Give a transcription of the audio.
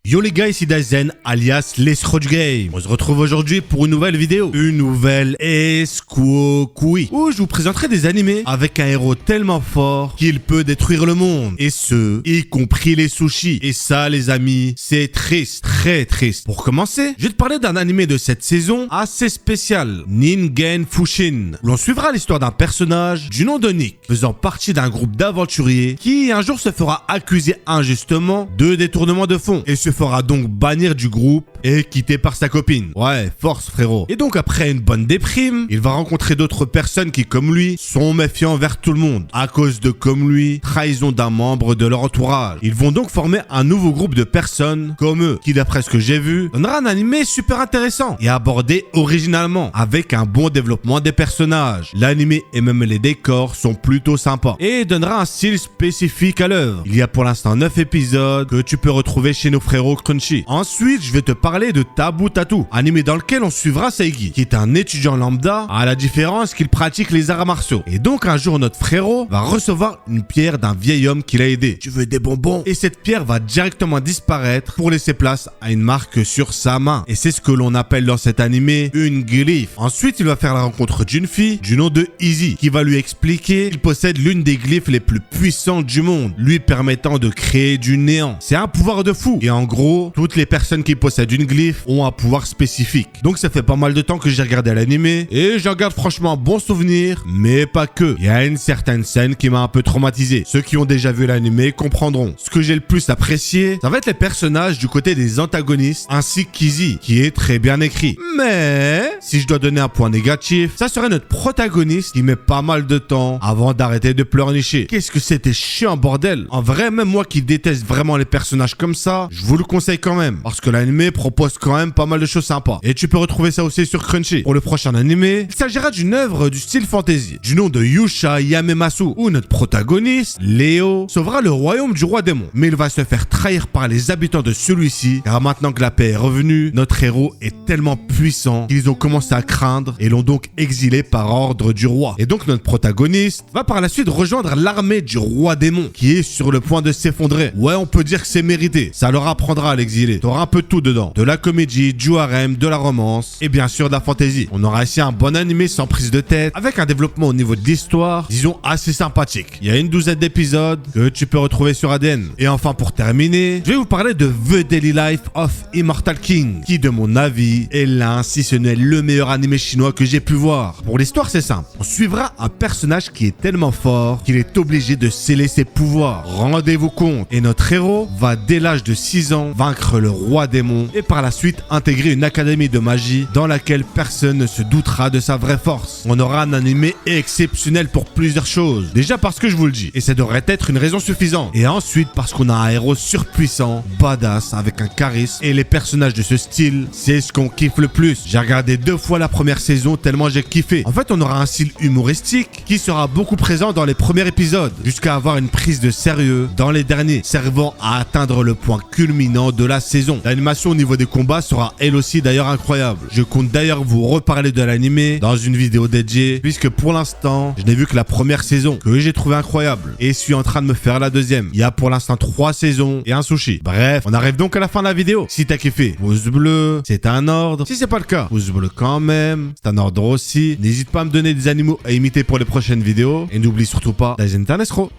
Yo les gars, ici Daisen, alias Les Scrooge Game. On se retrouve aujourd'hui pour une nouvelle vidéo. Une nouvelle Esquokui, où je vous présenterai des animés avec un héros tellement fort qu'il peut détruire le monde. Et ce, y compris les sushis. Et ça les amis, c'est triste, très triste. Pour commencer, je vais te parler d'un animé de cette saison assez spécial, Ningen Fushin. Où l'on suivra l'histoire d'un personnage du nom de Nick, faisant partie d'un groupe d'aventuriers qui un jour se fera accuser injustement de détournement de fonds et se fera donc bannir du groupe et quitté par sa copine. Ouais, force frérot. Et donc après une bonne déprime, il va rencontrer d'autres personnes qui comme lui sont méfiants envers tout le monde à cause de comme lui, trahison d'un membre de leur entourage. Ils vont donc former un nouveau groupe de personnes comme eux qui d'après ce que j'ai vu donnera un animé super intéressant et abordé originalement avec un bon développement des personnages. L'animé et même les décors sont plutôt sympas et donnera un style spécifique à l'œuvre. Il y a pour l'instant 9 épisodes que tu peux retrouver chez nos frérots Crunchy. Ensuite, je vais te parler de Tabou Tattoo, animé dans lequel on suivra Seigi, qui est un étudiant lambda, à la différence qu'il pratique les arts martiaux. Et donc un jour, notre frérot va recevoir une pierre d'un vieil homme qui l'a aidé. Tu veux des bonbons? Et cette pierre va directement disparaître pour laisser place à une marque sur sa main. Et c'est ce que l'on appelle dans cet animé une glyphe. Ensuite, il va faire la rencontre d'une fille du nom de Easy, qui va lui expliquer qu'il possède l'une des glyphes les plus puissantes du monde, lui permettant de créer du néant. C'est un pouvoir de fou. Et en gros, toutes les personnes qui possèdent une glyphe ont un pouvoir spécifique. Donc ça fait pas mal de temps que j'ai regardé l'animé et j'en garde franchement un bon souvenir, mais pas que. Il y a une certaine scène qui m'a un peu traumatisé. Ceux qui ont déjà vu l'animé comprendront. Ce que j'ai le plus apprécié, ça va être les personnages du côté des antagonistes ainsi qu'Easy, qui est très bien écrit. Mais si je dois donner un point négatif, ça serait notre protagoniste qui met pas mal de temps avant d'arrêter de pleurnicher. Qu'est-ce que c'était chiant bordel. En vrai, même moi qui déteste vraiment les personnages comme ça, je vous le conseille quand même, parce que l'animé propose quand même pas mal de choses sympas. Et tu peux retrouver ça aussi sur Crunchy. Pour le prochain animé, il s'agira d'une œuvre du style fantasy, du nom de Yusha Yamemasu, où notre protagoniste, Léo, sauvera le royaume du roi démon. Mais il va se faire trahir par les habitants de celui-ci, car maintenant que la paix est revenue, notre héros est tellement puissant qu'ils ont commencé à craindre et l'ont donc exilé par ordre du roi. Et donc notre protagoniste va par la suite rejoindre l'armée du roi démon, qui est sur le point de s'effondrer. Ouais, on peut dire que c'est mérité. Ça leur apprendra à l'exiler. T'auras un peu de tout dedans. De la comédie, du harem, de la romance et bien sûr de la fantasy. On aura ici un bon animé sans prise de tête, avec un développement au niveau de l'histoire, disons assez sympathique. Il y a une douzaine d'épisodes que tu peux retrouver sur ADN. Et enfin pour terminer, je vais vous parler de The Daily Life of Immortal King, qui de mon avis est l'un, si ce n'est le meilleur animé chinois que j'ai pu voir. Pour l'histoire c'est simple. On suivra un personnage qui est tellement fort qu'il est obligé de sceller ses pouvoirs. Rendez-vous compte. Et notre héros va dès l'âge de 6 ans vaincre le roi démon et par la suite intégrer une académie de magie dans laquelle personne ne se doutera de sa vraie force. On aura un animé exceptionnel pour plusieurs choses. Déjà parce que je vous le dis, et ça devrait être une raison suffisante. Et ensuite parce qu'on a un héros surpuissant, badass, avec un charisme. Et les personnages de ce style, c'est ce qu'on kiffe le plus. J'ai regardé 2 fois la première saison tellement j'ai kiffé. En fait, on aura un style humoristique qui sera beaucoup présent dans les premiers épisodes, jusqu'à avoir une prise de sérieux dans les derniers, servant à atteindre le point culminant de la saison. L'animation au niveau des combats sera elle aussi d'ailleurs incroyable. Je compte d'ailleurs vous reparler de l'animé dans une vidéo dédiée, puisque pour l'instant, je n'ai vu que la première saison, que j'ai trouvé incroyable, et suis en train de me faire la deuxième. Il y a pour l'instant 3 saisons et un sushi. Bref, on arrive donc à la fin de la vidéo. Si t'as kiffé, pouce bleu, c'est un ordre. Si c'est pas le cas, pouce bleu quand même, c'est un ordre aussi. N'hésite pas à me donner des animaux à imiter pour les prochaines vidéos, et n'oublie surtout pas Daisen Tanesro.